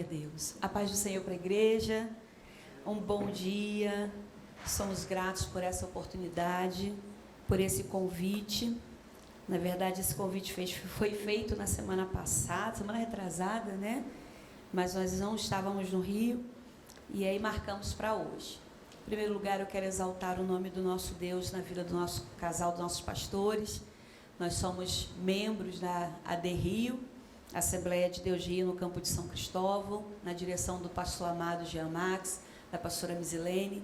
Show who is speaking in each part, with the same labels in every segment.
Speaker 1: Glória a Deus. A paz do Senhor para a igreja. Um bom dia. Somos gratos por essa oportunidade, por esse convite. Na verdade, esse convite foi feito na semana passada, semana retrasada, né? Mas nós não estávamos no Rio e aí marcamos para hoje. Em primeiro lugar, eu quero exaltar o nome do nosso Deus na vida do nosso casal, dos nossos pastores. Nós somos membros da AD Rio, Assembleia de Deus Rio, no campo de São Cristóvão, na direção do pastor amado Jean Max, da pastora Misilene,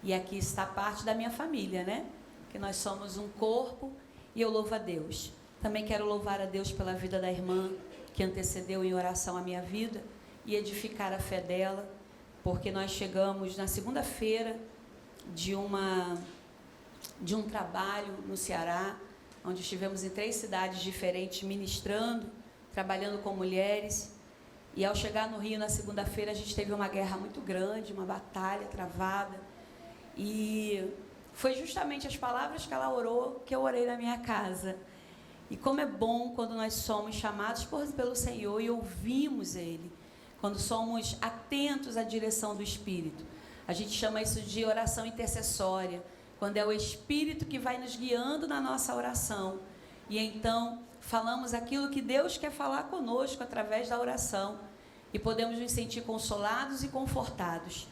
Speaker 1: e aqui está parte da minha família, né? Que nós somos um corpo e eu louvo a Deus. Também quero louvar a Deus pela vida da irmã que antecedeu em oração a minha vida e edificar a fé dela, porque nós chegamos na segunda-feira de um trabalho no Ceará, onde estivemos em 3 cidades diferentes ministrando, trabalhando com mulheres, e ao chegar no Rio na segunda-feira a gente teve uma guerra muito grande, uma batalha travada, e foi justamente as palavras que ela orou que eu orei na minha casa. E como é bom quando nós somos chamados pelo Senhor e ouvimos Ele, quando somos atentos à direção do Espírito. A gente chama isso de oração intercessória, quando é o Espírito que vai nos guiando na nossa oração, e então falamos aquilo que Deus quer falar conosco através da oração, e podemos nos sentir consolados e confortados.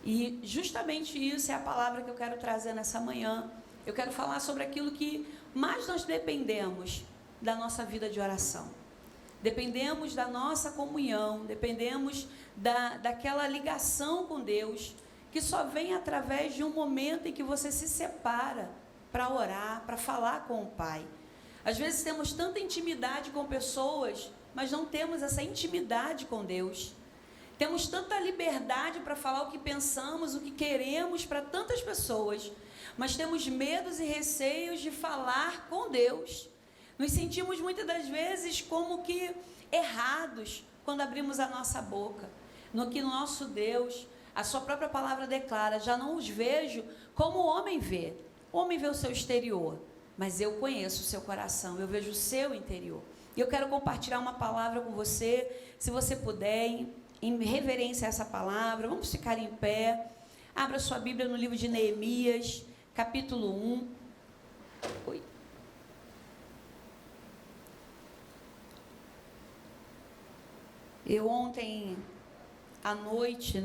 Speaker 1: E justamente isso é a palavra que eu quero trazer nessa manhã. Eu quero falar sobre aquilo que mais nós dependemos da nossa vida de oração. Dependemos da nossa comunhão, dependemos daquela ligação com Deus, que só vem através de um momento em que você se separa para orar, para falar com o Pai. Às vezes temos tanta intimidade com pessoas, mas não temos essa intimidade com Deus. Temos tanta liberdade para falar o que pensamos, o que queremos para tantas pessoas, mas temos medos e receios de falar com Deus. Nos sentimos muitas das vezes como que errados quando abrimos a nossa boca, no que nosso Deus, a sua própria palavra declara: já não os vejo como o homem vê. O homem vê o seu exterior, mas eu conheço o seu coração, eu vejo o seu interior. E eu quero compartilhar uma palavra com você, se você puder, em reverência a essa palavra. Vamos ficar em pé. Abra sua Bíblia no livro de Neemias, capítulo 1. Oi. Eu ontem à noite,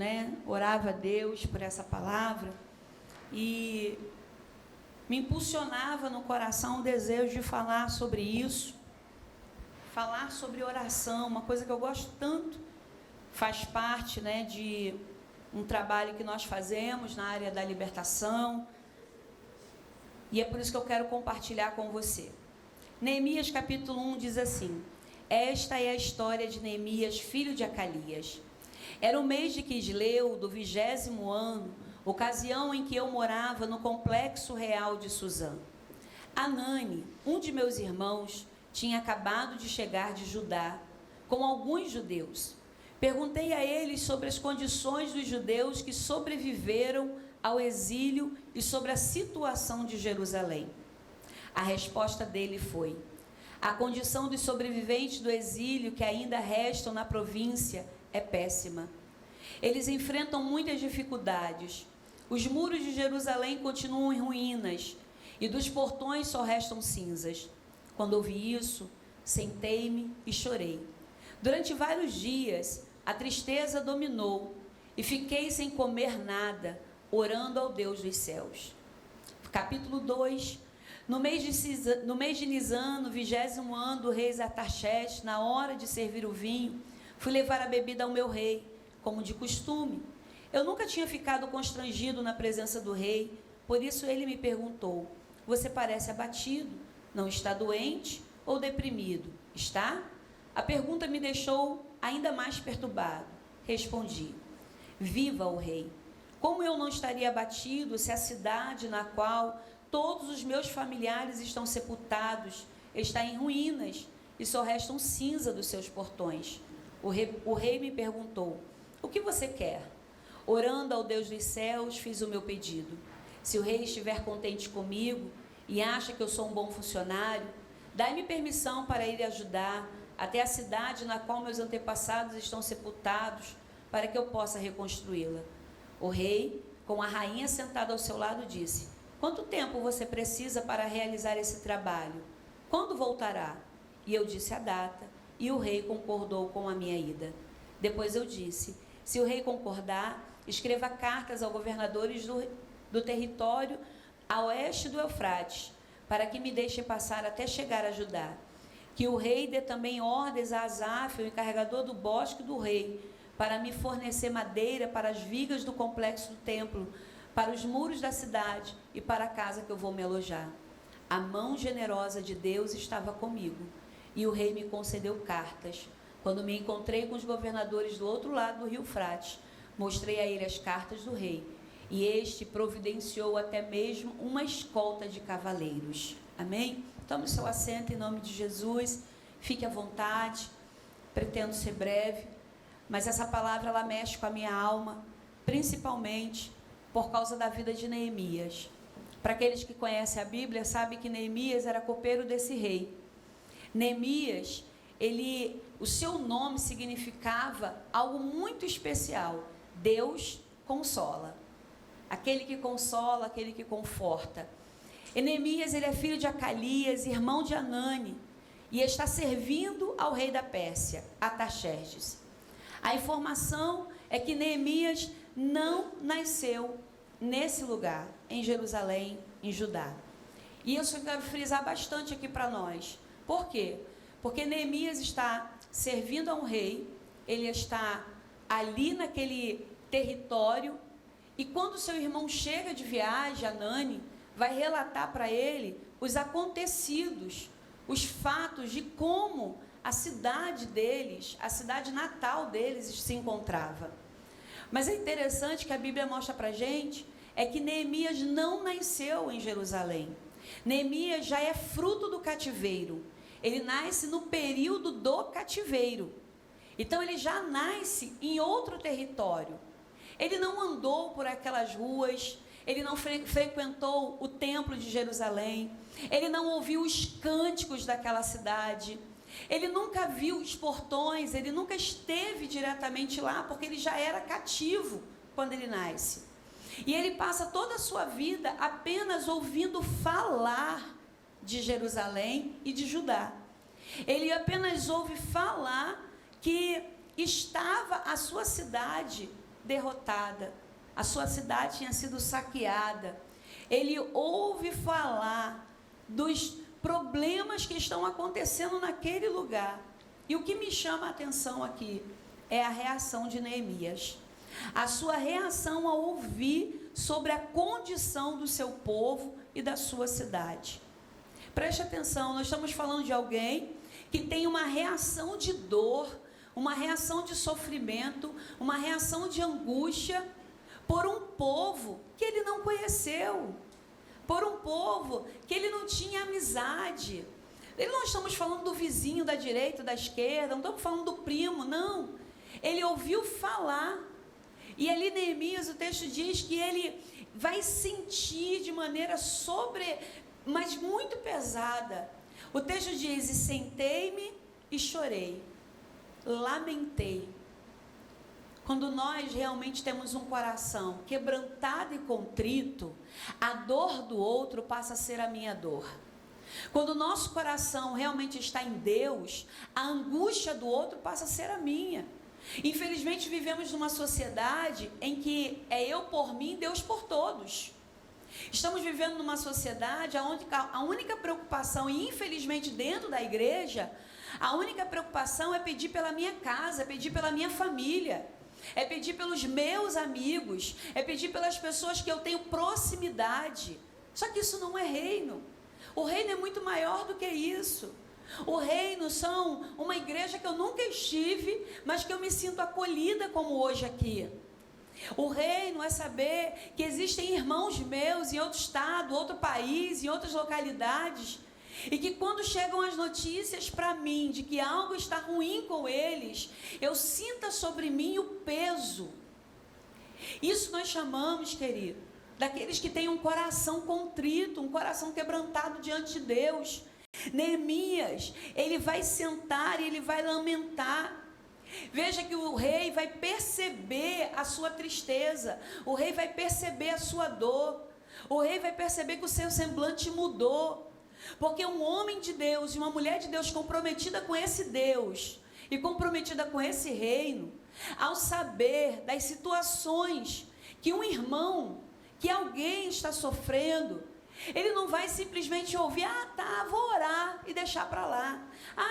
Speaker 1: orava a Deus por essa palavra e me impulsionava no coração o desejo de falar sobre isso, falar sobre oração, uma coisa que eu gosto tanto, faz parte, de um trabalho que nós fazemos na área da libertação, e é por isso que eu quero compartilhar com você. Neemias capítulo 1 diz assim: esta é a história de Neemias, filho de Acalias. Era o mês de Quisleu, do 20º ano, ocasião em que eu morava no complexo real de Suzã. Anani, um de meus irmãos, tinha acabado de chegar de Judá, com alguns judeus. Perguntei a eles sobre as condições dos judeus que sobreviveram ao exílio e sobre a situação de Jerusalém. A resposta dele foi: a condição dos sobreviventes do exílio que ainda restam na província é péssima. Eles enfrentam muitas dificuldades. Os muros de Jerusalém continuam em ruínas e dos portões só restam cinzas. Quando ouvi isso, sentei-me e chorei. Durante vários dias, a tristeza dominou e fiquei sem comer nada, orando ao Deus dos céus. Capítulo 2. No mês de Nisan, no 20º ano do rei Artaxerxes, na hora de servir o vinho, fui levar a bebida ao meu rei, como de costume. Eu nunca tinha ficado constrangido na presença do rei, por isso ele me perguntou: você parece abatido, não está doente ou deprimido, está? A pergunta me deixou ainda mais perturbado. Respondi: viva o rei! Como eu não estaria abatido se a cidade na qual todos os meus familiares estão sepultados está em ruínas e só restam cinza dos seus portões? O rei me perguntou: o que você quer? Orando ao Deus dos céus, fiz o meu pedido. Se o rei estiver contente comigo e acha que eu sou um bom funcionário, dai-me permissão para ir ajudar até a cidade na qual meus antepassados estão sepultados, para que eu possa reconstruí-la. O rei, com a rainha sentada ao seu lado, disse: quanto tempo você precisa para realizar esse trabalho? Quando voltará? E eu disse a data, e o rei concordou com a minha ida. Depois eu disse: se o rei concordar, escreva cartas aos governadores do território a oeste do Eufrates, para que me deixem passar até chegar a Judá. Que o rei dê também ordens a Asaf, o encarregador do bosque do rei, para me fornecer madeira para as vigas do complexo do templo, para os muros da cidade e para a casa que eu vou me alojar. A mão generosa de Deus estava comigo, e o rei me concedeu cartas. Quando me encontrei com os governadores do outro lado do rio Eufrates, mostrei a ele as cartas do rei, e este providenciou até mesmo uma escolta de cavaleiros. Amém? Tome o seu assento em nome de Jesus, fique à vontade, pretendo ser breve, mas essa palavra ela mexe com a minha alma, principalmente por causa da vida de Neemias. Para aqueles que conhecem a Bíblia, sabem que Neemias era copeiro desse rei. Neemias, o seu nome significava algo muito especial: Deus consola. Aquele que consola, aquele que conforta. E Neemias, ele é filho de Acalias, irmão de Anani, e está servindo ao rei da Pérsia, Artaxerxes. A informação é que Neemias não nasceu nesse lugar, em Jerusalém, em Judá. E isso eu quero frisar bastante aqui para nós. Por quê? Porque Neemias está servindo a um rei, ele está ali naquele território, e quando seu irmão chega de viagem, Anani, vai relatar para ele os acontecidos, os fatos de como a cidade deles, a cidade natal deles se encontrava. Mas é interessante que a Bíblia mostra para a gente é que Neemias não nasceu em Jerusalém. Neemias já é fruto do cativeiro. Ele nasce no período do cativeiro. Então ele já nasce em outro território. Ele não andou por aquelas ruas, ele não frequentou o templo de Jerusalém, ele não ouviu os cânticos daquela cidade, ele nunca viu os portões, ele nunca esteve diretamente lá, porque ele já era cativo quando ele nasce. E ele passa toda a sua vida apenas ouvindo falar de Jerusalém e de Judá. Ele apenas ouve falar que estava a sua cidade derrotada, a sua cidade tinha sido saqueada. Ele ouve falar dos problemas que estão acontecendo naquele lugar. E o que me chama a atenção aqui é a reação de Neemias. A sua reação ao ouvir sobre a condição do seu povo e da sua cidade. Preste atenção, nós estamos falando de alguém que tem uma reação de dor, uma reação de sofrimento, uma reação de angústia por um povo que ele não conheceu, por um povo que ele não tinha amizade. Ele não estamos falando do vizinho da direita, da esquerda, não estamos falando do primo, não. Ele ouviu falar. E ali Neemias, o texto diz que ele vai sentir de maneira mas muito pesada. O texto diz: e sentei-me e chorei, lamentei. Quando nós realmente temos um coração quebrantado e contrito, a dor do outro passa a ser a minha dor. Quando o nosso coração realmente está em Deus, a angústia do outro passa a ser a minha. Infelizmente vivemos numa sociedade em que é eu por mim, Deus por todos. Estamos vivendo numa sociedade onde a única preocupação, e infelizmente dentro da igreja, a única preocupação é pedir pela minha casa, é pedir pela minha família, é pedir pelos meus amigos, é pedir pelas pessoas que eu tenho proximidade. Só que isso não é reino. O reino é muito maior do que isso. O reino são uma igreja que eu nunca estive, mas que eu me sinto acolhida como hoje aqui. O reino é saber que existem irmãos meus em outro estado, outro país, em outras localidades, e que quando chegam as notícias para mim de que algo está ruim com eles, eu sinta sobre mim o peso. Isso nós chamamos, querido, daqueles que têm um coração contrito, um coração quebrantado diante de Deus. Neemias, ele vai sentar e ele vai lamentar. Veja que o rei vai perceber a sua tristeza, o rei vai perceber a sua dor, o rei vai perceber que o seu semblante mudou, porque um homem de Deus e uma mulher de Deus comprometida com esse Deus e comprometida com esse reino, ao saber das situações que um irmão, que alguém está sofrendo, ele não vai simplesmente ouvir, vou orar e deixar para lá.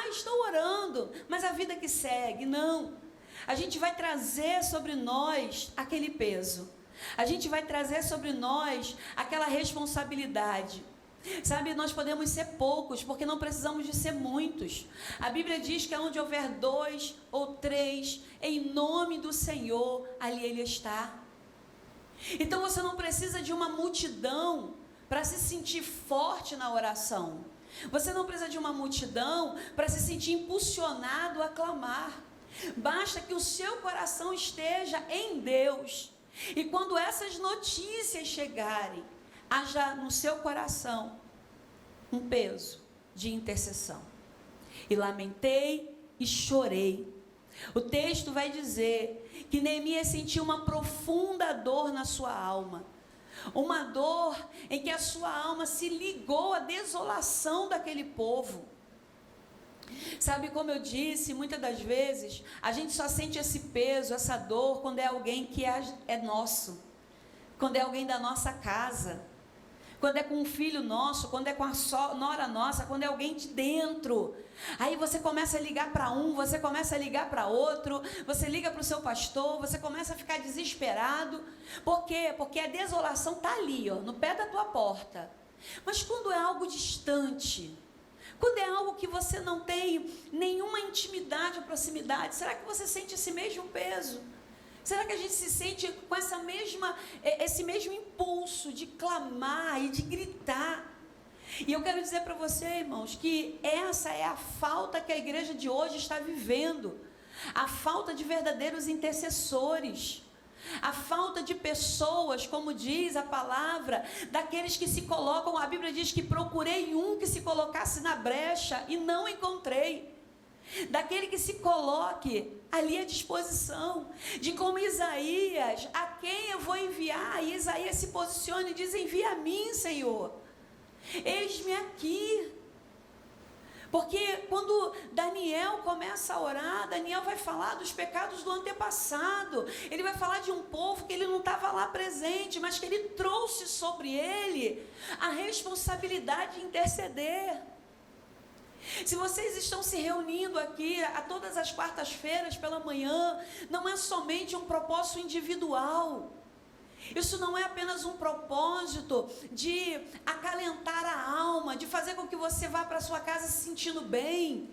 Speaker 1: Estou orando, mas a vida que segue. Não. A gente vai trazer sobre nós aquele peso. A gente vai trazer sobre nós aquela responsabilidade. Sabe, nós podemos ser poucos, porque não precisamos de ser muitos. A Bíblia diz que onde houver 2 ou 3, em nome do Senhor, ali Ele está. Então você não precisa de uma multidão para se sentir forte na oração. Você não precisa de uma multidão para se sentir impulsionado a clamar. Basta que o seu coração esteja em Deus. E quando essas notícias chegarem, haja no seu coração um peso de intercessão. E lamentei e chorei. O texto vai dizer que Neemias sentiu uma profunda dor na sua alma. Uma dor em que a sua alma se ligou à desolação daquele povo. Sabe, como eu disse, muitas das vezes a gente só sente esse peso, essa dor, quando é alguém que é nosso, quando é alguém da nossa casa, quando é com um filho nosso, quando é com a nora nossa, quando é alguém de dentro. Aí você começa a ligar para um, você começa a ligar para outro, você liga para o seu pastor, você começa a ficar desesperado. Por quê? Porque a desolação está ali, no pé da tua porta. Mas quando é algo distante, quando é algo que você não tem nenhuma intimidade ou proximidade, será que você sente esse mesmo peso? Será que a gente se sente com esse mesmo impulso de clamar e de gritar? E eu quero dizer para você, irmãos, que essa é a falta que a igreja de hoje está vivendo. A falta de verdadeiros intercessores. A falta de pessoas, como diz a palavra, daqueles que se colocam. A Bíblia diz que procurei um que se colocasse na brecha e não encontrei. Daquele que se coloque ali à disposição, de como Isaías, a quem eu vou enviar? E Isaías se posiciona e diz: envia a mim, Senhor, eis-me aqui. Porque quando Daniel começa a orar, Daniel vai falar dos pecados do antepassado, ele vai falar de um povo que ele não estava lá presente, mas que ele trouxe sobre ele a responsabilidade de interceder. Se vocês estão se reunindo aqui a todas as quartas-feiras pela manhã, não é somente um propósito individual. Isso não é apenas um propósito de acalentar a alma, de fazer com que você vá para a sua casa se sentindo bem.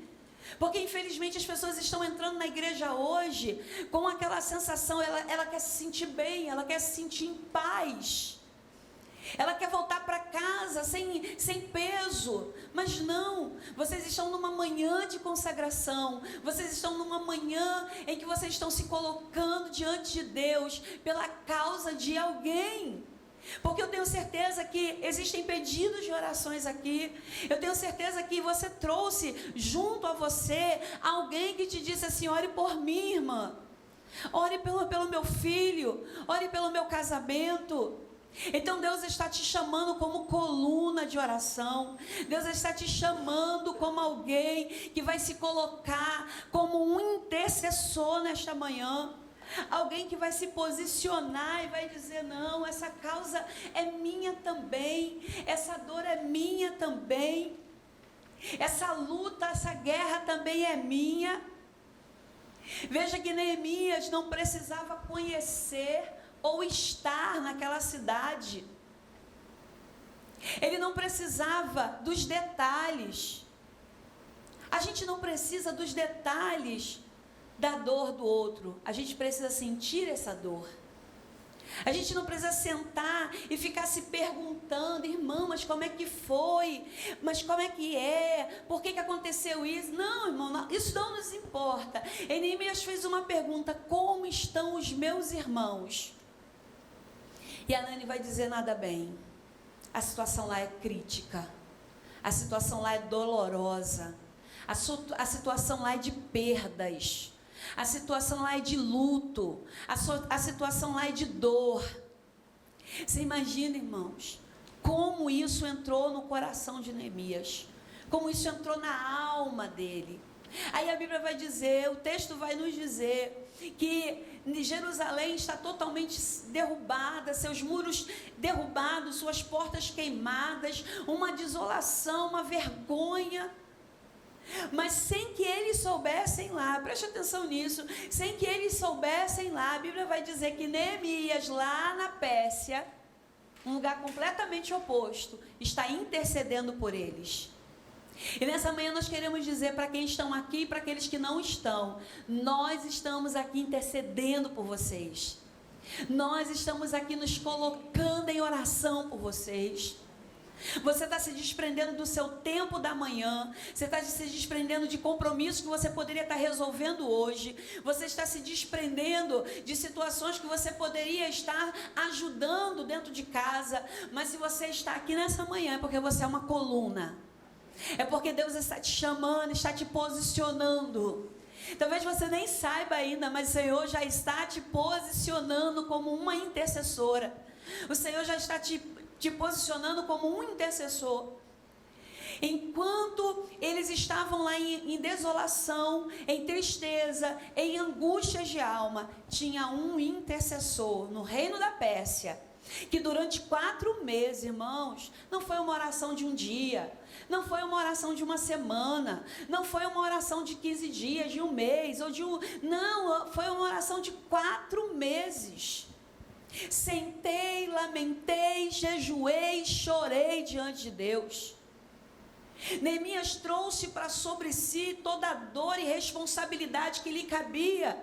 Speaker 1: Porque infelizmente as pessoas estão entrando na igreja hoje com aquela sensação, ela quer se sentir bem, ela quer se sentir em paz. Ela quer voltar para casa sem peso. Mas não, vocês estão numa manhã de consagração. Vocês estão numa manhã em que vocês estão se colocando diante de Deus pela causa de alguém. Porque eu tenho certeza que existem pedidos de orações aqui. Eu tenho certeza que você trouxe junto a você alguém que te disse assim: ore por mim, irmã. Ore pelo meu filho. Ore pelo meu casamento. Então Deus está te chamando como coluna de oração. Deus está te chamando como alguém que vai se colocar como um intercessor nesta manhã. Alguém que vai se posicionar e vai dizer: não, essa causa é minha também, essa dor é minha também, essa luta, essa guerra também é minha. Veja que Neemias não precisava conhecer ou estar naquela cidade. Ele não precisava dos detalhes. A gente não precisa dos detalhes da dor do outro. A gente precisa sentir essa dor. A gente não precisa sentar e ficar se perguntando: irmão, mas como é que foi? Mas como é que é? Por que aconteceu isso? Não, irmão, não, isso não nos importa. Neemias fez uma pergunta: como estão os meus irmãos? E a Nani vai dizer: nada bem. A situação lá é crítica. A situação lá é dolorosa. A situação lá é de perdas. A situação lá é de luto. A situação lá é de dor. Você imagina, irmãos, como isso entrou no coração de Neemias. Como isso entrou na alma dele. Aí a Bíblia vai dizer, o texto vai nos dizer que Jerusalém está totalmente derrubada, seus muros derrubados, suas portas queimadas, uma desolação, uma vergonha. Mas sem que eles soubessem lá, preste atenção nisso, sem que eles soubessem lá, a Bíblia vai dizer que Neemias lá na Pérsia, um lugar completamente oposto, está intercedendo por eles. E nessa manhã nós queremos dizer para quem estão aqui e para aqueles que não estão, nós estamos aqui intercedendo por vocês. Nós estamos aqui nos colocando em oração por vocês. Você está se desprendendo do seu tempo da manhã, você está se desprendendo de compromissos que você poderia estar resolvendo hoje, você está se desprendendo de situações que você poderia estar ajudando dentro de casa, mas se você está aqui nessa manhã é porque você é uma coluna, é porque Deus está te chamando, está te posicionando. Talvez você nem saiba ainda, mas o Senhor já está te posicionando como uma intercessora. O Senhor já está te posicionando como um intercessor. Enquanto eles estavam lá em desolação, em tristeza, em angústias de alma, tinha um intercessor no reino da Pérsia, que durante 4 meses, irmãos, não foi uma oração de um dia, não foi uma oração de uma semana, não foi uma oração de 15 dias, de um mês, não, foi uma oração de 4 meses. Sentei, lamentei, jejuei, chorei diante de Deus. Neemias trouxe para sobre si toda a dor e responsabilidade que lhe cabia,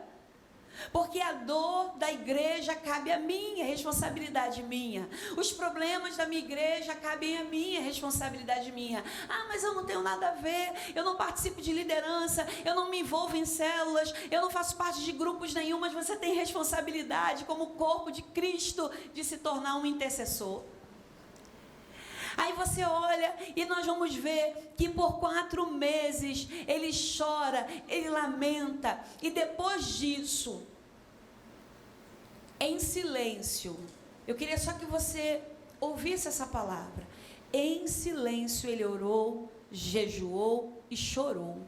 Speaker 1: porque a dor da igreja cabe a mim, é responsabilidade minha. Os problemas da minha igreja cabem a mim, é responsabilidade minha. Ah, mas eu não tenho nada a ver, eu não participo de liderança, eu não me envolvo em células, eu não faço parte de grupos nenhum, mas você tem responsabilidade como corpo de Cristo de se tornar um intercessor. Aí você olha e nós vamos ver que por 4 meses ele chora, ele lamenta. E depois disso, em silêncio, eu queria só que você ouvisse essa palavra. Em silêncio ele orou, jejuou e chorou.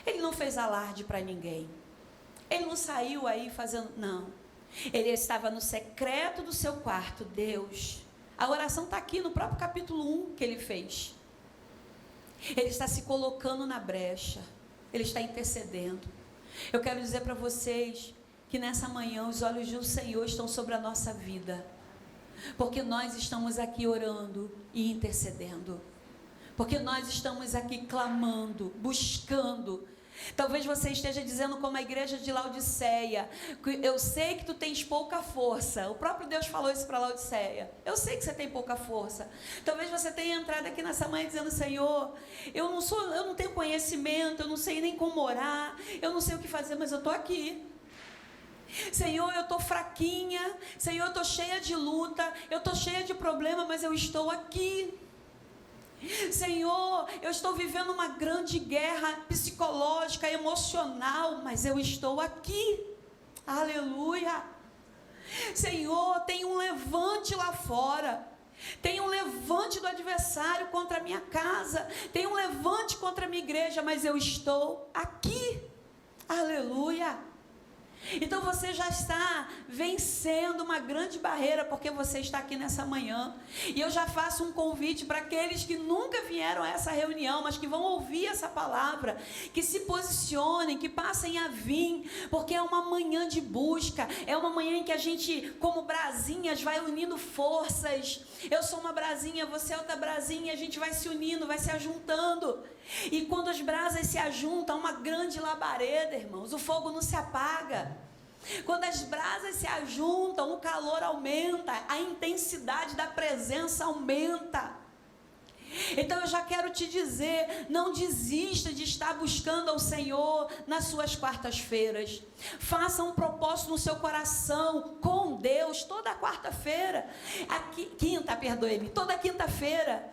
Speaker 1: Ele não fez alarde para ninguém. Ele não saiu aí fazendo, não. Ele estava no secreto do seu quarto. Deus, a oração está aqui no próprio capítulo 1 que ele fez. Ele está se colocando na brecha. Ele está intercedendo. Eu quero dizer para vocês que nessa manhã os olhos do Senhor estão sobre a nossa vida. Porque nós estamos aqui orando e intercedendo. Porque nós estamos aqui clamando, buscando. Talvez você esteja dizendo como a igreja de Laodiceia, eu sei que tu tens pouca força. O próprio Deus falou isso para Laodiceia. Eu sei que você tem pouca força. Talvez você tenha entrado aqui nessa manhã dizendo, Senhor, eu não tenho conhecimento, eu não sei nem como orar, eu não sei o que fazer, mas eu estou aqui. Senhor, eu estou fraquinha, Senhor, eu estou cheia de luta, eu estou cheia de problema, mas eu estou aqui. Senhor, eu estou vivendo uma grande guerra psicológica, emocional, mas eu estou aqui. Aleluia. Senhor, tem um levante lá fora. Tem um levante do adversário contra a minha casa. Tem um levante contra a minha igreja, mas eu estou aqui. Aleluia. Então você já está vencendo uma grande barreira, porque você está aqui nessa manhã. E eu já faço um convite para aqueles que nunca vieram a essa reunião, mas que vão ouvir essa palavra, que se posicionem, que passem a vir, porque é uma manhã de busca, é uma manhã em que a gente, como brasinhas, vai unindo forças. Eu sou uma brasinha, você é outra brasinha, a gente vai se unindo, vai se ajuntando. E quando as brasas se ajuntam, uma grande labareda, irmãos, o fogo não se apaga. Quando as brasas se ajuntam, o calor aumenta, a intensidade da presença aumenta. Então eu já quero te dizer, não desista de estar buscando ao Senhor nas suas quartas-feiras. Faça um propósito no seu coração com Deus toda quarta-feira, toda quinta-feira.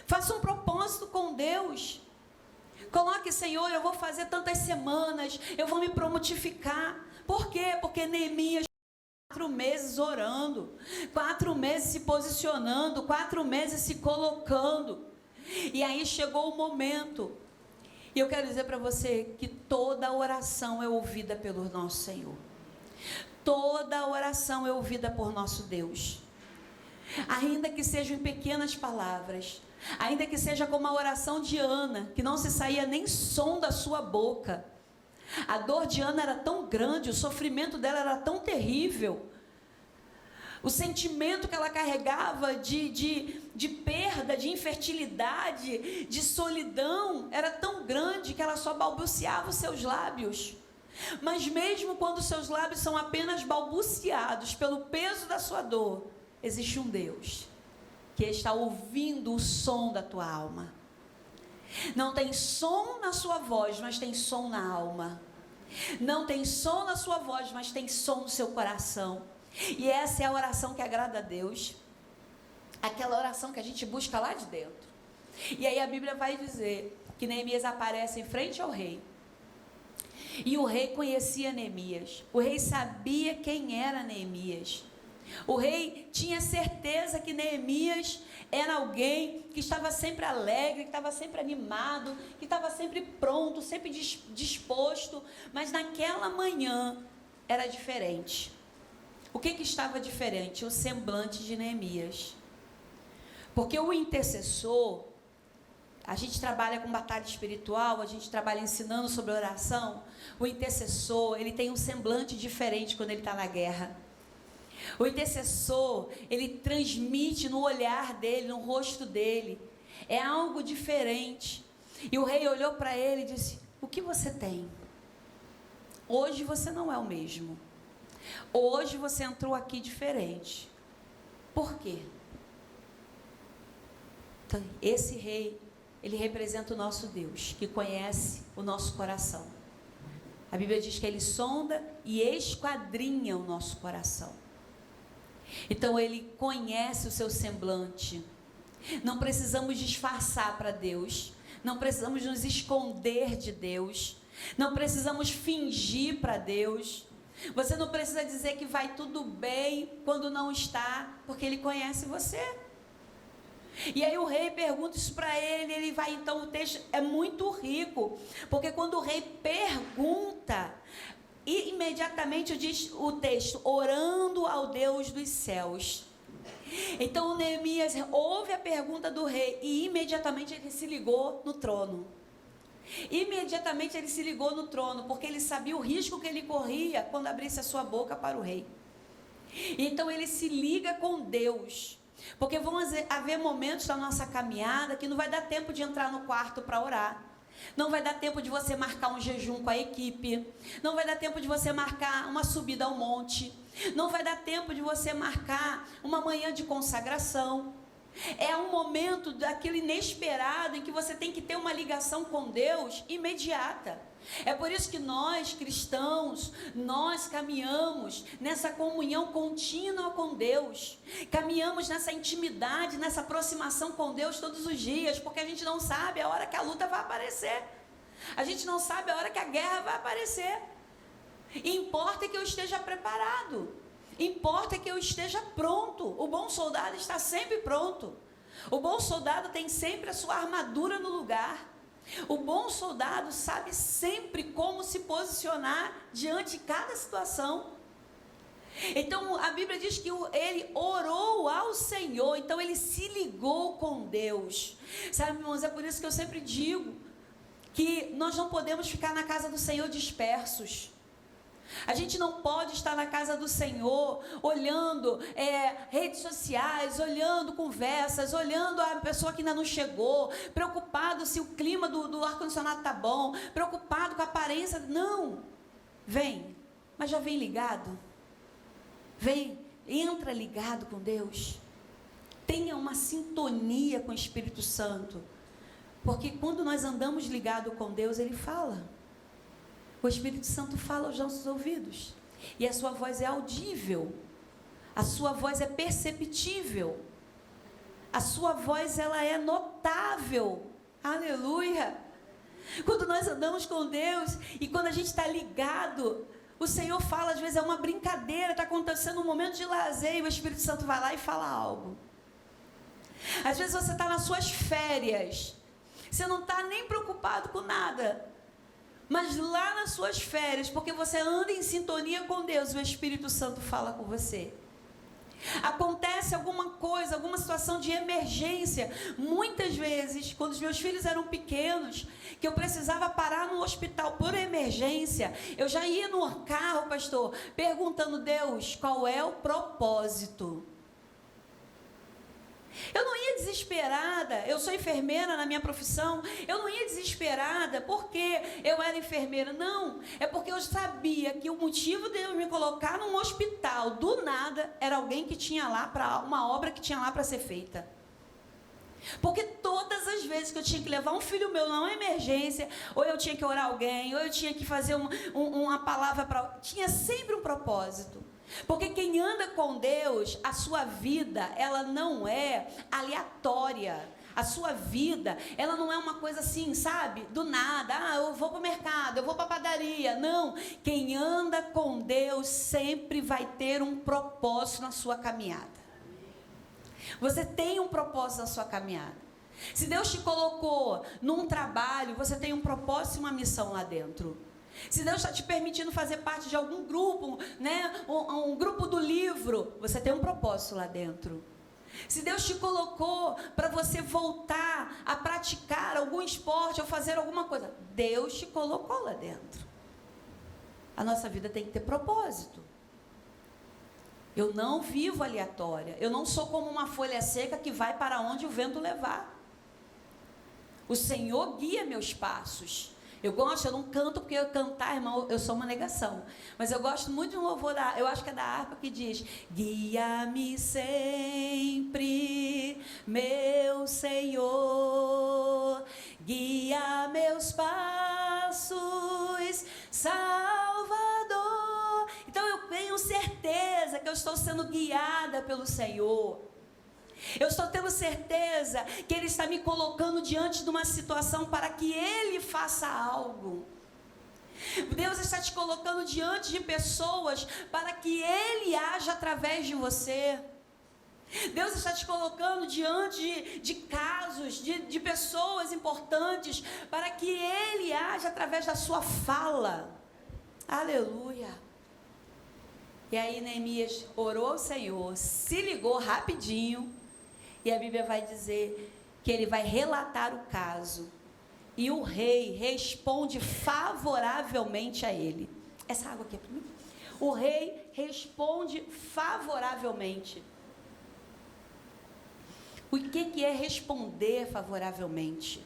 Speaker 1: Faça um propósito com Deus. Coloque, Senhor, eu vou fazer tantas semanas, eu vou me prontificar. Por quê? Porque Neemias 4 meses orando, 4 meses se posicionando, 4 meses se colocando. E aí chegou o momento. E eu quero dizer para você que toda oração é ouvida pelo nosso Senhor. Toda oração é ouvida por nosso Deus. Ainda que sejam em pequenas palavras, ainda que seja como a oração de Ana, que não se saía nem som da sua boca. A dor de Ana era tão grande, o sofrimento dela era tão terrível. O sentimento que ela carregava de perda, de infertilidade, de solidão, era tão grande que ela só balbuciava os seus lábios. Mas mesmo quando os seus lábios são apenas balbuciados pelo peso da sua dor, existe um Deus que está ouvindo o som da tua alma. Não tem som na sua voz, mas tem som na alma. Não tem som na sua voz, mas tem som no seu coração. E essa é a oração que agrada a Deus. Aquela oração que a gente busca lá de dentro. E aí a Bíblia vai dizer que Neemias aparece em frente ao rei. E o rei conhecia Neemias. O rei sabia quem era Neemias. O rei tinha certeza que Neemias era alguém que estava sempre alegre, que estava sempre animado, que estava sempre pronto, sempre disposto. Mas naquela manhã era diferente. O que estava diferente? O semblante de Neemias. Porque o intercessor, a gente trabalha com batalha espiritual, a gente trabalha ensinando sobre oração. O intercessor, ele tem um semblante diferente quando ele está na guerra. O intercessor, ele transmite no olhar dele, no rosto dele. É algo diferente. E o rei olhou para ele e disse: o que você tem? Hoje você não é o mesmo. Hoje você entrou aqui diferente. Por quê? Então, esse rei, ele representa o nosso Deus, que conhece o nosso coração. A Bíblia diz que ele sonda e esquadrinha o nosso coração. Então ele conhece o seu semblante. Não precisamos disfarçar para Deus. Não precisamos nos esconder de Deus. Não precisamos fingir para Deus. Você não precisa dizer que vai tudo bem quando não está, porque Ele conhece você. E aí o rei pergunta isso para ele, ele vai, então o texto é muito rico, porque quando o rei pergunta, e imediatamente diz o texto, orando ao Deus dos céus. Então o Neemias ouve a pergunta do rei e imediatamente ele se ligou no trono. Imediatamente ele se ligou no trono, porque ele sabia o risco que ele corria quando abrisse a sua boca para o rei. Então ele se liga com Deus, porque vão haver momentos na nossa caminhada que não vai dar tempo de entrar no quarto para orar. Não vai dar tempo de você marcar um jejum com a equipe. Não vai dar tempo de você marcar uma subida ao monte. Não vai dar tempo de você marcar uma manhã de consagração. É um momento daquele inesperado em que você tem que ter uma ligação com Deus imediata. É por isso que nós cristãos, nós caminhamos nessa comunhão contínua com Deus. Caminhamos nessa intimidade, nessa aproximação com Deus todos os dias, porque a gente não sabe a hora que a luta vai aparecer. A gente não sabe a hora que a guerra vai aparecer. E importa que eu esteja preparado. Importa que eu esteja pronto. O bom soldado está sempre pronto. O bom soldado tem sempre a sua armadura no lugar. O bom soldado sabe sempre como se posicionar diante de cada situação. Então a Bíblia diz que ele orou ao Senhor. Então ele se ligou com Deus. Sabe, irmãos, é por isso que eu sempre digo que nós não podemos ficar na casa do Senhor dispersos. A gente não pode estar na casa do Senhor olhando redes sociais, olhando conversas, olhando a pessoa que ainda não chegou, preocupado se o clima do ar-condicionado está bom, preocupado com a aparência. Não, vem, mas já vem ligado. Vem, entra ligado com Deus. Tenha uma sintonia com o Espírito Santo, porque quando nós andamos ligados com Deus, Ele fala. O Espírito Santo fala aos nossos ouvidos. E a sua voz é audível. A sua voz é perceptível. A sua voz, ela é notável. Aleluia. Quando nós andamos com Deus e quando a gente está ligado, o Senhor fala, às vezes é uma brincadeira, está acontecendo um momento de lazer e o Espírito Santo vai lá e fala algo. Às vezes você está nas suas férias, você não está nem preocupado com nada, mas lá nas suas férias, porque você anda em sintonia com Deus, o Espírito Santo fala com você. Acontece alguma coisa, alguma situação de emergência. Muitas vezes, quando os meus filhos eram pequenos, que eu precisava parar no hospital por emergência, eu já ia no carro, pastor, perguntando: Deus, qual é o propósito? Eu não ia desesperada, eu sou enfermeira na minha profissão, eu não ia desesperada porque eu era enfermeira, não, é porque eu sabia que o motivo de eu me colocar num hospital, do nada, era alguém que tinha lá, para uma obra que tinha lá para ser feita. Porque todas as vezes que eu tinha que levar um filho meu numa emergência, ou eu tinha que orar alguém, ou eu tinha que fazer uma palavra para... Tinha sempre um propósito. Porque quem anda com Deus, a sua vida, ela não é aleatória. A sua vida, ela não é uma coisa assim, sabe? Do nada, eu vou para o mercado, eu vou para a padaria. Não, quem anda com Deus sempre vai ter um propósito na sua caminhada. Você tem um propósito na sua caminhada. Se Deus te colocou num trabalho, você tem um propósito e uma missão lá dentro. Se Deus está te permitindo fazer parte de algum grupo, né, um grupo do livro, você tem um propósito lá dentro. Se Deus te colocou para você voltar a praticar algum esporte ou fazer alguma coisa, Deus te colocou lá dentro. A nossa vida tem que ter propósito. Eu não vivo aleatória. Eu não sou como uma folha seca que vai para onde o vento levar. O Senhor guia meus passos. Eu não canto porque eu cantar, irmão, eu sou uma negação. Mas eu gosto muito de um louvor, eu acho que é da harpa, que diz: guia-me sempre, meu Senhor, guia meus passos, Salvador. Então eu tenho certeza que eu estou sendo guiada pelo Senhor. Eu estou tendo certeza que Ele está me colocando diante de uma situação para que Ele faça algo. Deus está te colocando diante de pessoas para que Ele haja através de você. Deus está te colocando diante de casos, de pessoas importantes, para que Ele haja através da sua fala. Aleluia. E aí Neemias orou ao Senhor, se ligou rapidinho. E a Bíblia vai dizer que ele vai relatar o caso. E o rei responde favoravelmente a ele. Essa água aqui é para mim. O rei responde favoravelmente. O que é responder favoravelmente?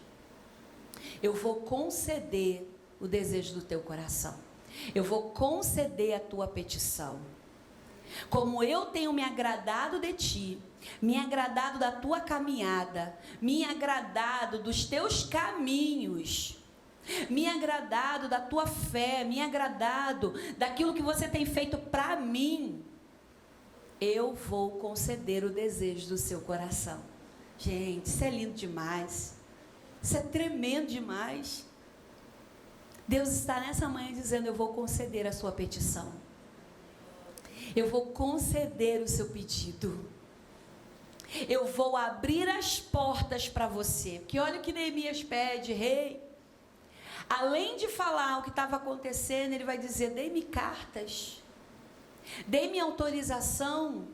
Speaker 1: Eu vou conceder o desejo do teu coração. Eu vou conceder a tua petição. Como eu tenho me agradado de ti, me agradado da tua caminhada, me agradado dos teus caminhos, me agradado da tua fé, me agradado daquilo que você tem feito para mim, eu vou conceder o desejo do seu coração. Gente, isso é lindo demais, isso é tremendo demais. Deus está nessa manhã dizendo: eu vou conceder a sua petição, eu vou conceder o seu pedido, eu vou abrir as portas para você. Porque olha o que Neemias pede: rei, além de falar o que estava acontecendo, ele vai dizer: dê-me cartas, dê-me autorização,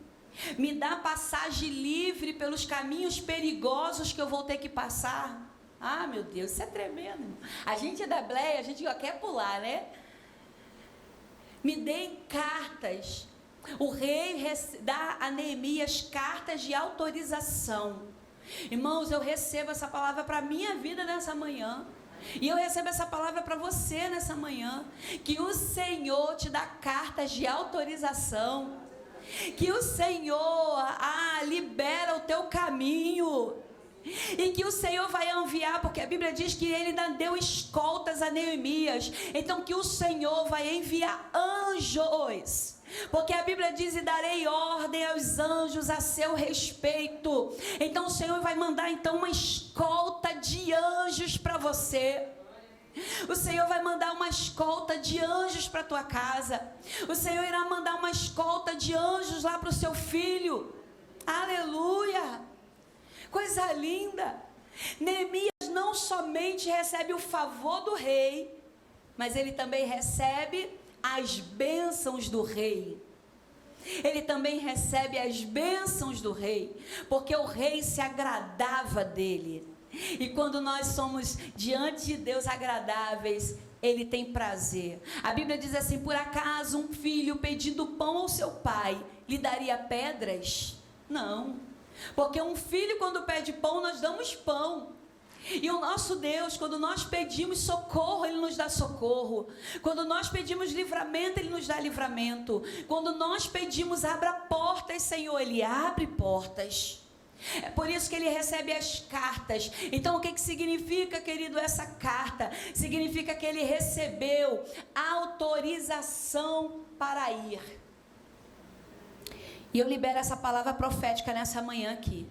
Speaker 1: me dá passagem livre pelos caminhos perigosos que eu vou ter que passar. Ah, meu Deus, isso é tremendo. A gente é da Bleia, a gente quer pular, né? Me deem cartas. O rei dá a Neemias cartas de autorização. Irmãos, eu recebo essa palavra para a minha vida nessa manhã. E eu recebo essa palavra para você nessa manhã. Que o Senhor te dá cartas de autorização. Que o Senhor libera o teu caminho. E que o Senhor vai enviar, porque a Bíblia diz que ele ainda deu escoltas a Neemias. Então que o Senhor vai enviar anjos, porque a Bíblia diz: e darei ordem aos anjos a seu respeito. Então o Senhor vai mandar então uma escolta de anjos para você. O Senhor vai mandar uma escolta de anjos para a tua casa. O Senhor irá mandar uma escolta de anjos lá para o seu filho. Aleluia! Coisa linda! Neemias não somente recebe o favor do rei, mas ele também recebe as bênçãos do rei. Ele também recebe as bênçãos do rei, porque o rei se agradava dele. E quando nós somos diante de Deus agradáveis, Ele tem prazer. A Bíblia diz assim: por acaso um filho pedindo pão ao seu pai lhe daria pedras? Não, porque um filho quando pede pão, nós damos pão. E o nosso Deus, quando nós pedimos socorro, Ele nos dá socorro. Quando nós pedimos livramento, Ele nos dá livramento. Quando nós pedimos abra portas, Senhor, Ele abre portas. É por isso que ele recebe as cartas. Então o que significa, querido, essa carta? Significa que ele recebeu autorização para ir. E eu libero essa palavra profética nessa manhã aqui,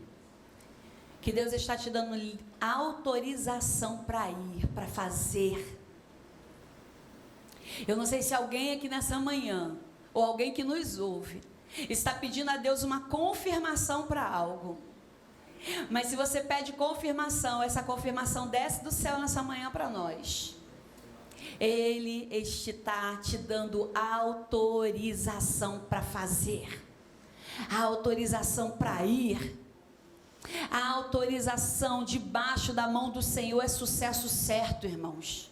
Speaker 1: que Deus está te dando autorização para ir, para fazer. Eu não sei se alguém aqui nessa manhã, ou alguém que nos ouve, está pedindo a Deus uma confirmação para algo. Mas se você pede confirmação, essa confirmação desce do céu nessa manhã para nós. Ele está te dando autorização para fazer, a autorização para ir. A autorização debaixo da mão do Senhor é sucesso certo, irmãos.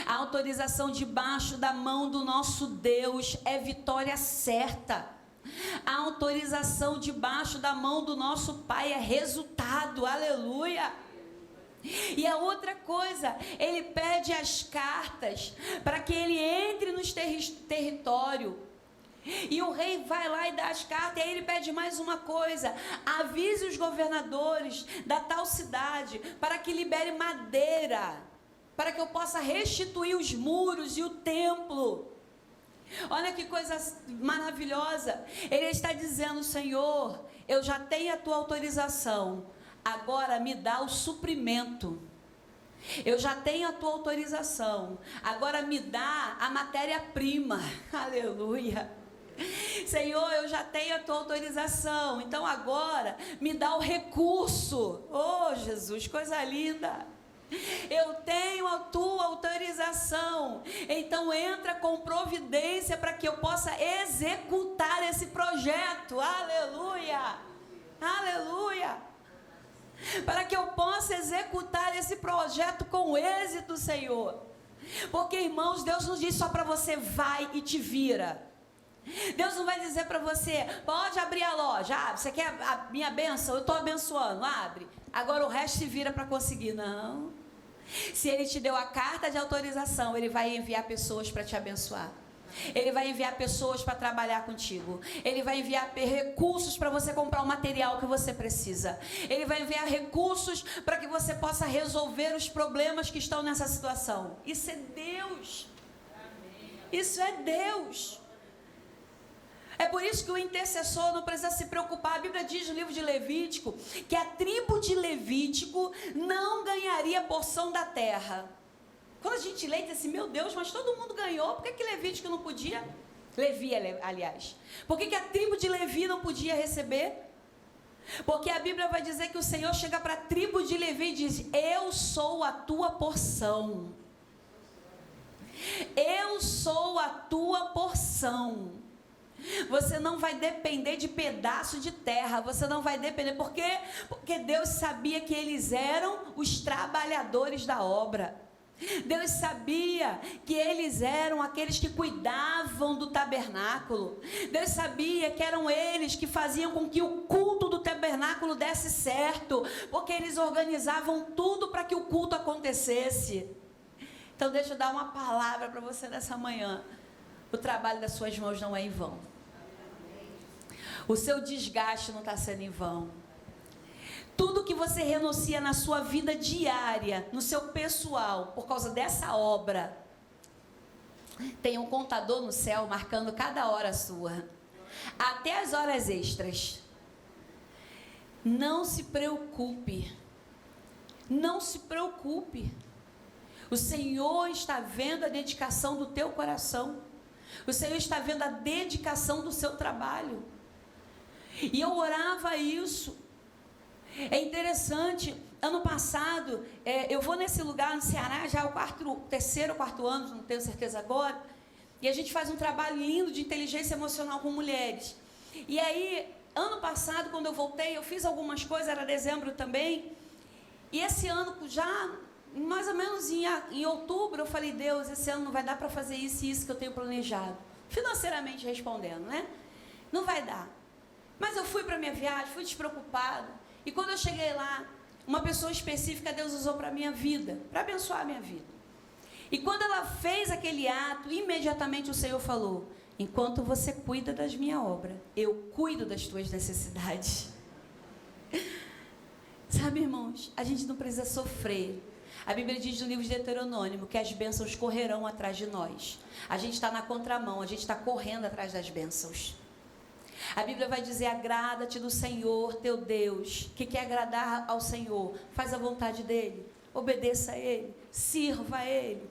Speaker 1: A autorização debaixo da mão do nosso Deus é vitória certa. A autorização debaixo da mão do nosso Pai é resultado, aleluia. E a outra coisa, ele pede as cartas para que ele entre nos território. E o rei vai lá e dá as cartas. E aí ele pede mais uma coisa: avise os governadores da tal cidade para que libere madeira, para que eu possa restituir os muros e o templo. Olha que coisa maravilhosa. Ele está dizendo: Senhor, eu já tenho a tua autorização, agora me dá o suprimento. Eu já tenho a tua autorização, agora me dá a matéria-prima. Aleluia. Senhor, eu já tenho a tua autorização, então agora me dá o recurso. Oh, Jesus, coisa linda. Eu tenho a tua autorização, então entra com providência para que eu possa executar esse projeto. Aleluia, aleluia. Para que eu possa executar esse projeto com êxito, Senhor. Porque, irmãos, Deus não diz só para você vai e te vira. Deus não vai dizer para você: pode abrir a loja, abre, você quer a minha bênção? Eu estou abençoando, abre, agora o resto se vira para conseguir. Não. Se Ele te deu a carta de autorização, Ele vai enviar pessoas para te abençoar. Ele vai enviar pessoas para trabalhar contigo. Ele vai enviar recursos para você comprar o material que você precisa. Ele vai enviar recursos para que você possa resolver os problemas que estão nessa situação. Isso é Deus. Isso é Deus. É por isso que o intercessor não precisa se preocupar. A Bíblia diz no livro de Levítico que a tribo de Levítico não ganharia porção da terra. Quando a gente lê, diz assim: meu Deus, mas todo mundo ganhou, por que Levítico não podia? Levi, aliás. Por que a tribo de Levi não podia receber? Porque a Bíblia vai dizer que o Senhor chega para a tribo de Levi e diz: eu sou a tua porção. Eu sou a tua porção. Você não vai depender de pedaço de terra. Você não vai depender. Por quê? Porque Deus sabia que eles eram os trabalhadores da obra. Deus sabia que eles eram aqueles que cuidavam do tabernáculo. Deus sabia que eram eles que faziam com que o culto do tabernáculo desse certo, porque eles organizavam tudo para que o culto acontecesse. Então deixa eu dar uma palavra para você nessa manhã. O trabalho das suas mãos não é em vão. O seu desgaste não está sendo em vão. Tudo que você renuncia na sua vida diária, no seu pessoal, por causa dessa obra, tem um contador no céu marcando cada hora sua, até as horas extras. Não se preocupe, não se preocupe. O Senhor está vendo a dedicação do teu coração, o Senhor está vendo a dedicação do seu trabalho. E eu orava isso. É interessante, ano passado, eu vou nesse lugar no Ceará, já é o terceiro ou quarto ano, não tenho certeza agora, e a gente faz um trabalho lindo de inteligência emocional com mulheres. E aí, ano passado, quando eu voltei, eu fiz algumas coisas, era dezembro também, e esse ano, já mais ou menos em outubro, eu falei, Deus, esse ano não vai dar para fazer isso e isso que eu tenho planejado, financeiramente respondendo, né? Não vai dar. Mas eu fui para minha viagem, fui despreocupada. E quando eu cheguei lá, uma pessoa específica Deus usou para a minha vida, para abençoar a minha vida. E quando ela fez aquele ato, imediatamente o Senhor falou, enquanto você cuida das minhas obras, eu cuido das tuas necessidades. Sabe, irmãos, a gente não precisa sofrer. A Bíblia diz no livro de Deuteronômio que as bênçãos correrão atrás de nós. A gente está na contramão, a gente está correndo atrás das bênçãos. A Bíblia vai dizer, agrada-te do Senhor, teu Deus. Que quer agradar ao Senhor, faz a vontade dEle, obedeça a Ele, sirva a Ele,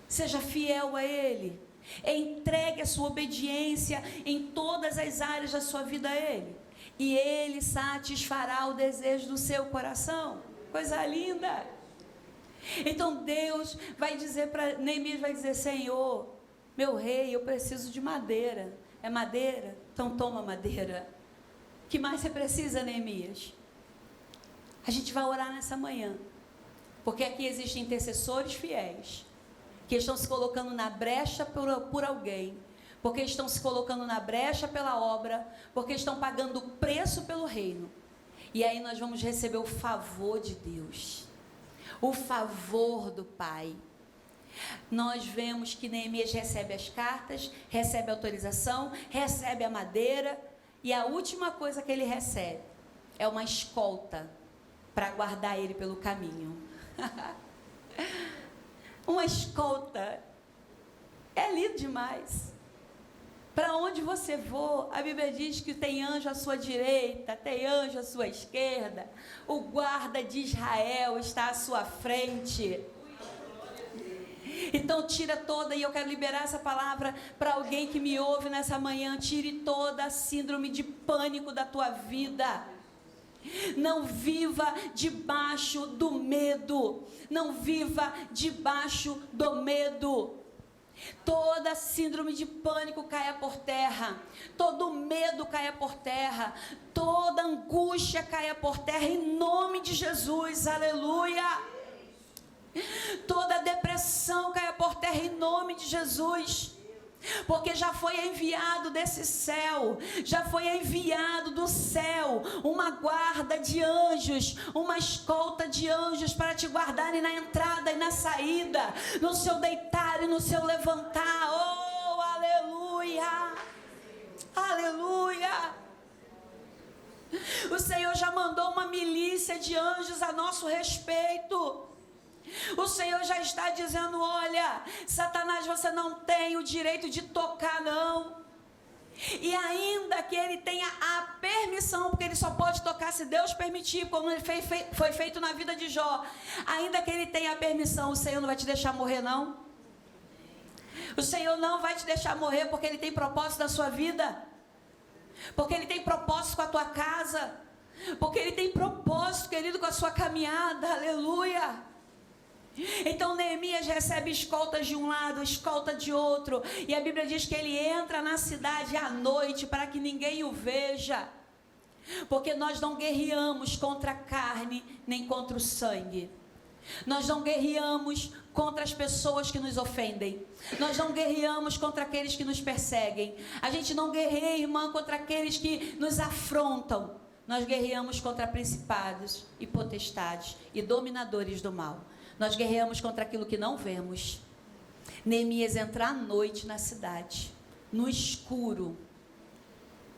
Speaker 1: seja fiel a Ele, entregue a sua obediência em todas as áreas da sua vida a Ele, e Ele satisfará o desejo do seu coração. Coisa linda. Então Deus vai dizer para Neemias, vai dizer, Senhor, meu rei, eu preciso de madeira. É madeira? Então toma madeira. O que mais você precisa, Neemias? A gente vai orar nessa manhã, porque aqui existem intercessores fiéis, que estão se colocando na brecha por alguém, porque estão se colocando na brecha pela obra, porque estão pagando o preço pelo reino. E aí nós vamos receber o favor de Deus, o favor do Pai. Nós vemos que Neemias recebe as cartas, recebe a autorização, recebe a madeira, e a última coisa que ele recebe é uma escolta para guardar ele pelo caminho. Uma escolta. É lindo demais. Para onde você for, a Bíblia diz que tem anjo à sua direita, tem anjo à sua esquerda, o guarda de Israel está à sua frente. Então tira toda, e eu quero liberar essa palavra para alguém que me ouve nessa manhã, tire toda a síndrome de pânico da tua vida. Não viva debaixo do medo, não viva debaixo do medo. Toda síndrome de pânico caia por terra, todo medo caia por terra, toda angústia caia por terra, em nome de Jesus, aleluia. Toda depressão caia por terra em nome de Jesus, porque já foi enviado desse céu, já foi enviado do céu uma guarda de anjos, uma escolta de anjos para te guardarem na entrada e na saída, no seu deitar e no seu levantar. Oh, aleluia, aleluia. O Senhor já mandou uma milícia de anjos a nosso respeito. O Senhor já está dizendo, olha, Satanás, você não tem o direito de tocar, não. E ainda que ele tenha a permissão, porque ele só pode tocar se Deus permitir, como foi feito na vida de Jó. Ainda que ele tenha a permissão, o Senhor não vai te deixar morrer, não. O Senhor não vai te deixar morrer, porque Ele tem propósito na sua vida, porque Ele tem propósito com a tua casa, porque Ele tem propósito, querido, com a sua caminhada, aleluia. Então Neemias recebe escoltas de um lado, escolta de outro, e a Bíblia diz que ele entra na cidade à noite para que ninguém o veja, porque nós não guerreamos contra a carne nem contra o sangue. Nós não guerreamos contra as pessoas que nos ofendem, nós não guerreamos contra aqueles que nos perseguem, a gente não guerreia, irmã, contra aqueles que nos afrontam. Nós guerreamos contra principados e potestades e dominadores do mal. Nós guerreamos contra aquilo que não vemos. Neemias entra à noite na cidade, no escuro,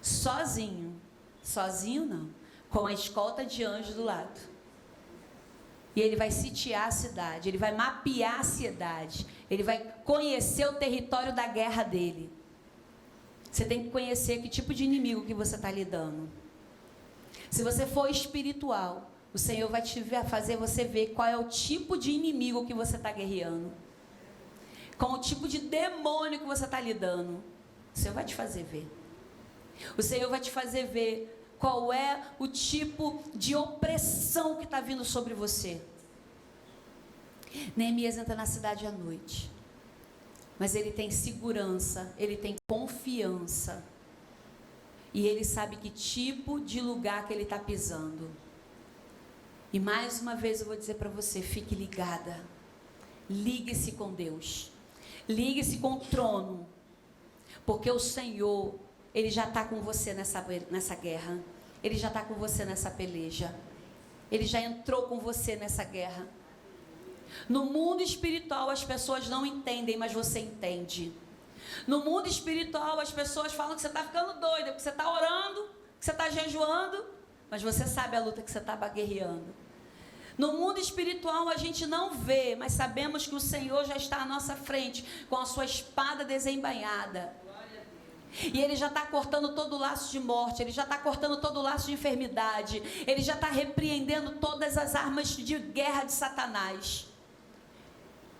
Speaker 1: sozinho. Sozinho não, com a escolta de anjos do lado. E ele vai sitiar a cidade, ele vai mapear a cidade, ele vai conhecer o território da guerra dele. Você tem que conhecer que tipo de inimigo que você está lidando. Se você for espiritual, o Senhor vai fazer você ver qual é o tipo de inimigo que você está guerreando, com o tipo de demônio que você está lidando. O Senhor vai te fazer ver. O Senhor vai te fazer ver qual é o tipo de opressão que está vindo sobre você. Neemias entra na cidade à noite, mas ele tem segurança, ele tem confiança, e ele sabe que tipo de lugar que ele está pisando. E mais uma vez eu vou dizer para você, fique ligada, ligue-se com Deus, ligue-se com o trono, porque o Senhor, Ele já está com você nessa guerra, Ele já está com você nessa peleja, Ele já entrou com você nessa guerra. No mundo espiritual as pessoas não entendem, mas você entende. No mundo espiritual as pessoas falam que você está ficando doida, que você está orando, que você está jejuando, mas você sabe a luta que você está guerreando. No mundo espiritual a gente não vê, mas sabemos que o Senhor já está à nossa frente, com a sua espada desembainhada. E Ele já está cortando todo o laço de morte, Ele já está cortando todo o laço de enfermidade, Ele já está repreendendo todas as armas de guerra de Satanás.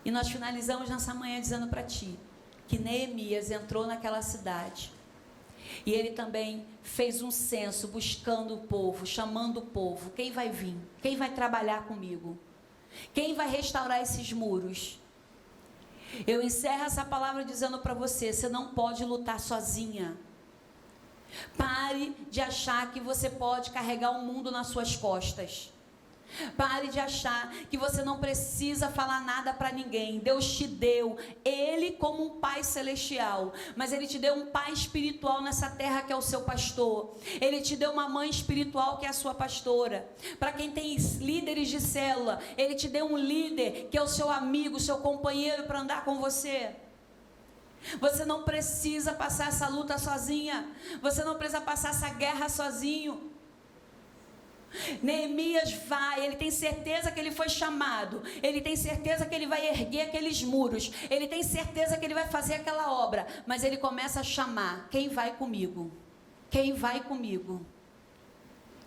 Speaker 1: E nós finalizamos nessa manhã dizendo para ti, que Neemias entrou naquela cidade, e ele também fez um censo, buscando o povo, chamando o povo, quem vai vir, quem vai trabalhar comigo, quem vai restaurar esses muros. Eu encerro essa palavra dizendo para você, você não pode lutar sozinha. Pare de achar que você pode carregar o mundo nas suas costas. Pare de achar que você não precisa falar nada para ninguém. Deus te deu Ele como um Pai celestial, mas Ele te deu um pai espiritual nessa terra que é o seu pastor. Ele te deu uma mãe espiritual que é a sua pastora. Para quem tem líderes de célula, Ele te deu um líder que é o seu amigo, seu companheiro para andar com você. Você não precisa passar essa luta sozinha. Você não precisa passar essa guerra sozinho. Neemias vai, ele tem certeza que ele foi chamado, ele tem certeza que ele vai erguer aqueles muros, ele tem certeza que ele vai fazer aquela obra, mas ele começa a chamar, quem vai comigo? Quem vai comigo?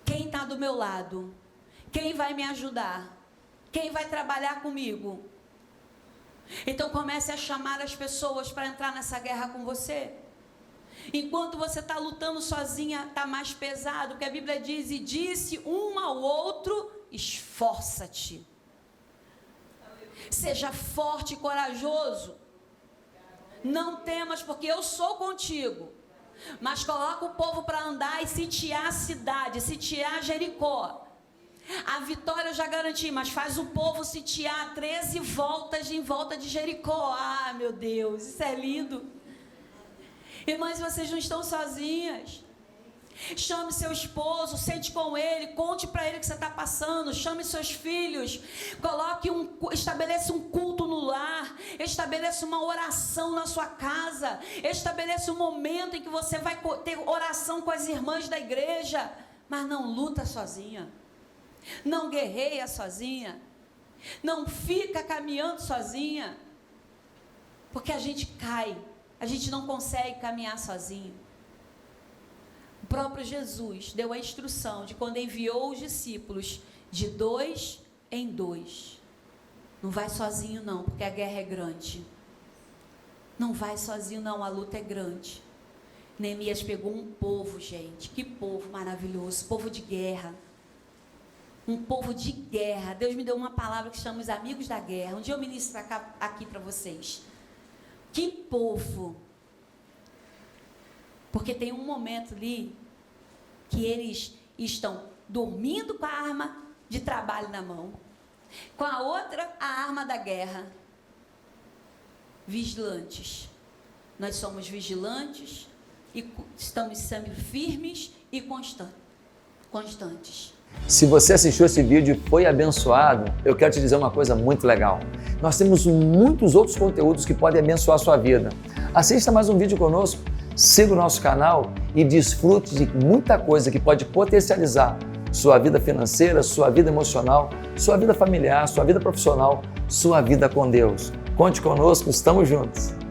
Speaker 1: Quem está do meu lado? Quem vai me ajudar? Quem vai trabalhar comigo? Então comece a chamar as pessoas para entrar nessa guerra com você. Enquanto você está lutando sozinha, está mais pesado, porque a Bíblia diz, e disse um ao outro, esforça-te. Seja forte e corajoso. Não temas, porque eu sou contigo. Mas coloca o povo para andar e sitiar a cidade, sitiar Jericó. A vitória eu já garanti, mas faz o povo sitiar 13 voltas em volta de Jericó. Ah, meu Deus, isso é lindo. Irmãs, vocês não estão sozinhas. Chame seu esposo, sente com ele, conte para ele o que você está passando, chame seus filhos, estabeleça um culto no lar, estabeleça uma oração na sua casa, estabeleça um momento em que você vai ter oração com as irmãs da igreja, mas não luta sozinha, não guerreia sozinha, não fica caminhando sozinha, porque a gente cai. A gente não consegue caminhar sozinho. O próprio Jesus deu a instrução de quando enviou os discípulos de 2 em 2. Não vai sozinho não, porque a guerra é grande. Não vai sozinho não, a luta é grande. Neemias pegou um povo, gente, que povo maravilhoso, povo de guerra. Um povo de guerra. Deus me deu uma palavra que chama os amigos da guerra. Um dia eu ministro aqui para vocês. Que povo! Porque tem um momento ali que eles estão dormindo com a arma de trabalho na mão, com a outra a arma da guerra. Vigilantes. Nós somos vigilantes e estamos sempre firmes e constantes.
Speaker 2: Se você assistiu esse vídeo e foi abençoado, eu quero te dizer uma coisa muito legal. Nós temos muitos outros conteúdos que podem abençoar a sua vida. Assista mais um vídeo conosco, siga o nosso canal e desfrute de muita coisa que pode potencializar sua vida financeira, sua vida emocional, sua vida familiar, sua vida profissional, sua vida com Deus. Conte conosco, estamos juntos.